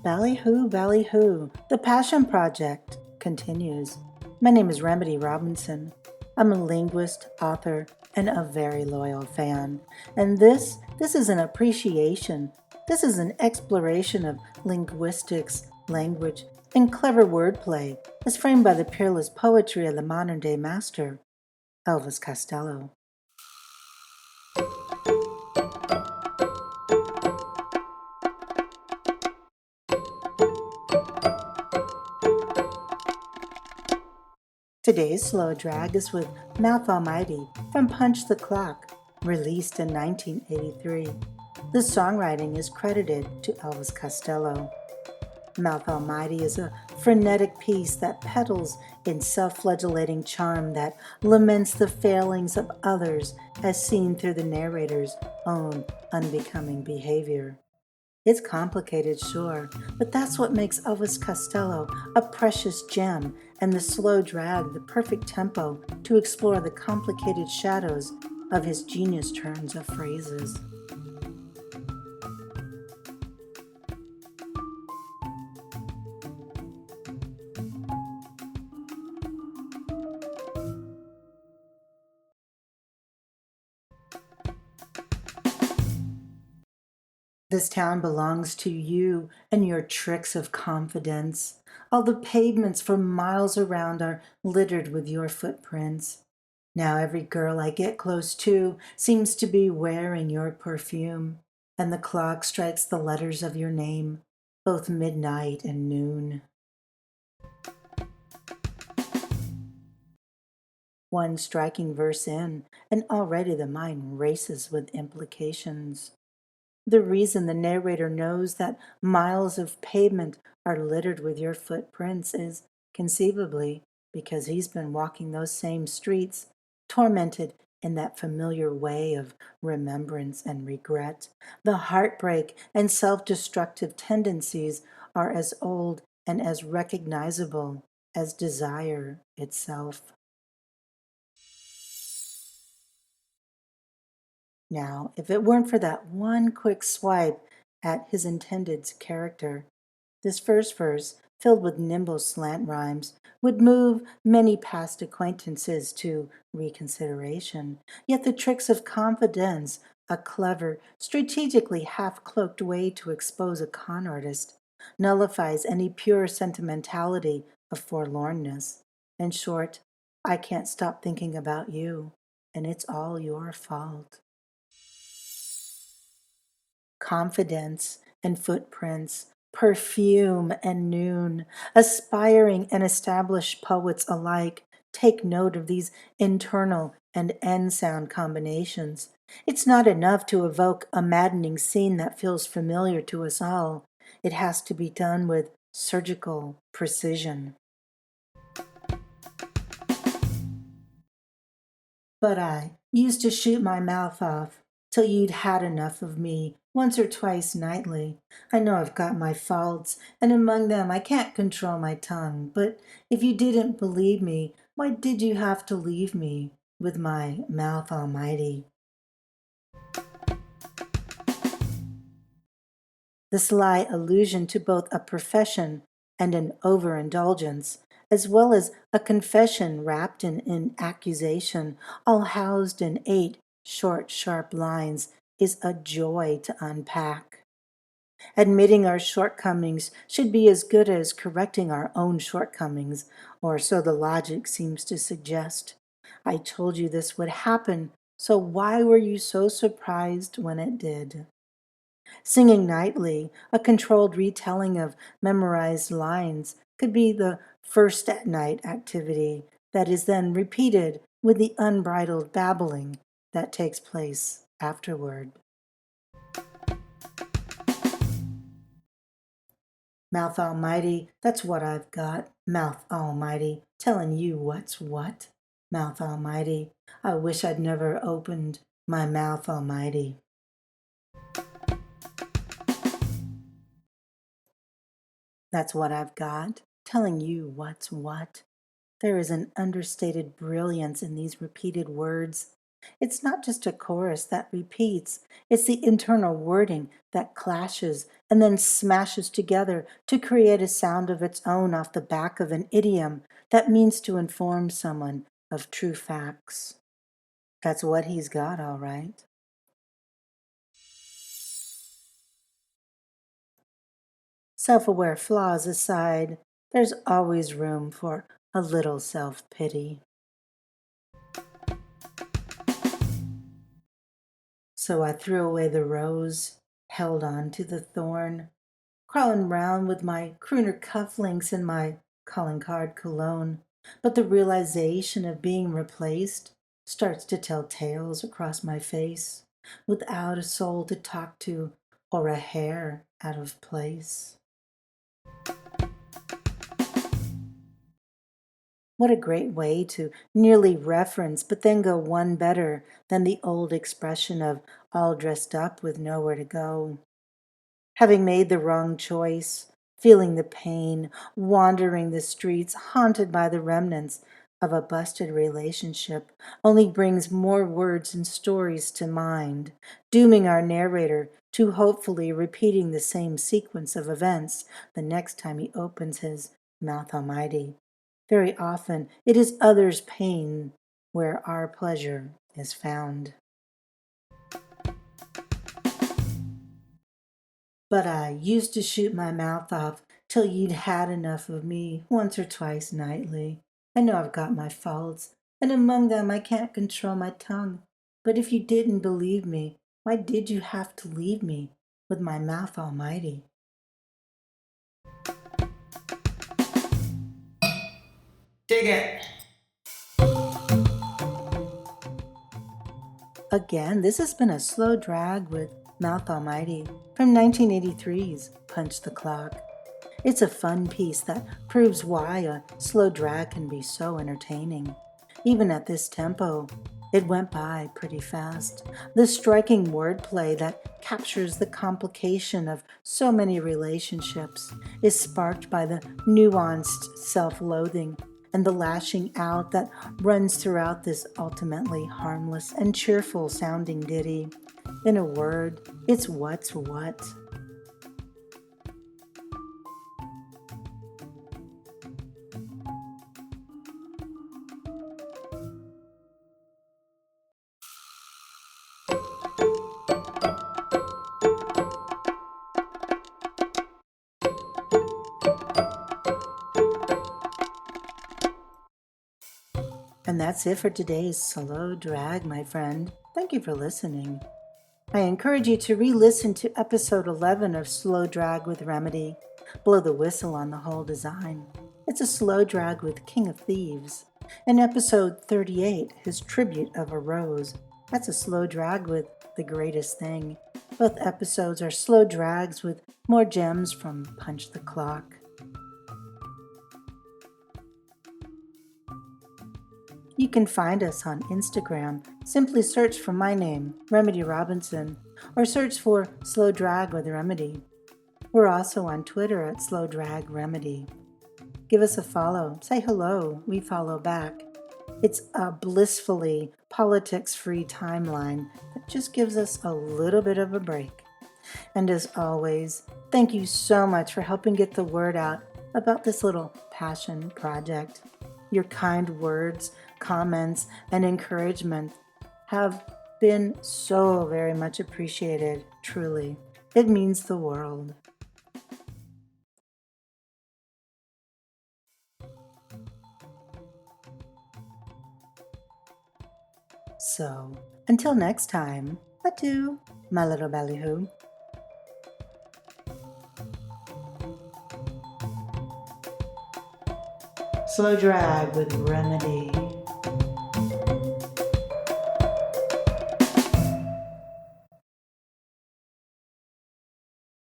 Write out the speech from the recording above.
Ballyhoo, ballyhoo, the Passion Project continues. My name is Remedy Robinson. I'm a linguist, author, and a very loyal fan. And this is an appreciation. This is an exploration of linguistics, language, and clever wordplay as framed by the peerless poetry of the modern day master, Elvis Costello. Today's slow drag is with Mouth Almighty from Punch the Clock, released in 1983. The songwriting is credited to Elvis Costello. Mouth Almighty is a frenetic piece that petals in self-flagellating charm that laments the failings of others as seen through the narrator's own unbecoming behavior. It's complicated, sure, but that's what makes Elvis Costello a precious gem, and the slow drag the perfect tempo to explore the complicated shadows of his genius turns of phrases. This town belongs to you and your tricks of confidence. All the pavements for miles around are littered with your footprints. Now every girl I get close to seems to be wearing your perfume, and the clock strikes the letters of your name, both midnight and noon. One striking verse in, and already the mind races with implications. The reason the narrator knows that miles of pavement are littered with your footprints is conceivably because he's been walking those same streets, tormented in that familiar way of remembrance and regret. The heartbreak and self-destructive tendencies are as old and as recognizable as desire itself. Now, if it weren't for that one quick swipe at his intended character, this first verse, filled with nimble slant rhymes, would move many past acquaintances to reconsideration. Yet the tricks of confidence, a clever, strategically half-cloaked way to expose a con artist, nullifies any pure sentimentality of forlornness. In short, I can't stop thinking about you, and it's all your fault. Confidence and footprints, perfume and noon. Aspiring and established poets alike take note of these internal and end sound combinations. It's not enough to evoke a maddening scene that feels familiar to us all. It has to be done with surgical precision. But I used to shoot my mouth off till you'd had enough of me once or twice nightly. I know I've got my faults, and among them I can't control my tongue. But if you didn't believe me, why did you have to leave me with my mouth almighty? The sly allusion to both a profession and an overindulgence, as well as a confession wrapped in an accusation, all housed in 8 short, sharp lines, is a joy to unpack. Admitting our shortcomings should be as good as correcting our own shortcomings, or so the logic seems to suggest. I told you this would happen, so why were you so surprised when it did? Singing nightly, a controlled retelling of memorized lines, could be the first at night activity that is then repeated with the unbridled babbling that takes place afterward. Mouth Almighty, that's what I've got. Mouth Almighty, telling you what's what. Mouth Almighty, I wish I'd never opened my mouth almighty. That's what I've got, telling you what's what. There is an understated brilliance in these repeated words. It's not just a chorus that repeats, it's the internal wording that clashes and then smashes together to create a sound of its own off the back of an idiom that means to inform someone of true facts. That's what he's got, all right. Self-aware flaws aside, there's always room for a little self-pity. So I threw away the rose, held on to the thorn, crawling round with my crooner cufflinks and my calling card cologne. But the realization of being replaced starts to tell tales across my face, without a soul to talk to or a hair out of place. What a great way to nearly reference, but then go one better than the old expression of all dressed up with nowhere to go. Having made the wrong choice, feeling the pain, wandering the streets, haunted by the remnants of a busted relationship, only brings more words and stories to mind, dooming our narrator to hopefully repeating the same sequence of events the next time he opens his mouth almighty. Very often it is others' pain where our pleasure is found. But I used to shoot my mouth off till you'd had enough of me once or twice nightly. I know I've got my faults, and among them I can't control my tongue. But if you didn't believe me, why did you have to leave me with my mouth almighty? Dig it! Again, this has been a slow drag with Mouth Almighty from 1983's Punch the Clock. It's a fun piece that proves why a slow drag can be so entertaining. Even at this tempo, it went by pretty fast. The striking wordplay that captures the complication of so many relationships is sparked by the nuanced self-loathing and the lashing out that runs throughout this ultimately harmless and cheerful sounding ditty. In a word, it's what's what. And that's it for today's slow drag, my friend. Thank you for listening. I encourage you to re-listen to episode 11 of Slow Drag with Remedy. Blow the whistle on the whole design. It's a slow drag with King of Thieves. In episode 38, his tribute of a rose. That's a slow drag with The Greatest Thing. Both episodes are slow drags with more gems from Punch the Clock. You can find us on Instagram. Simply search for my name, Remedy Robinson, or search for Slow Drag with Remedy. We're also on Twitter at Slow Drag Remedy. Give us a follow. Say hello. We follow back. It's a blissfully politics-free timeline that just gives us a little bit of a break. And as always, thank you so much for helping get the word out about this little passion project. Your kind words, comments, and encouragement have been so very much appreciated, truly. It means the world. So, until next time, adieu, my little ballyhoo. Slow drag with Remedy.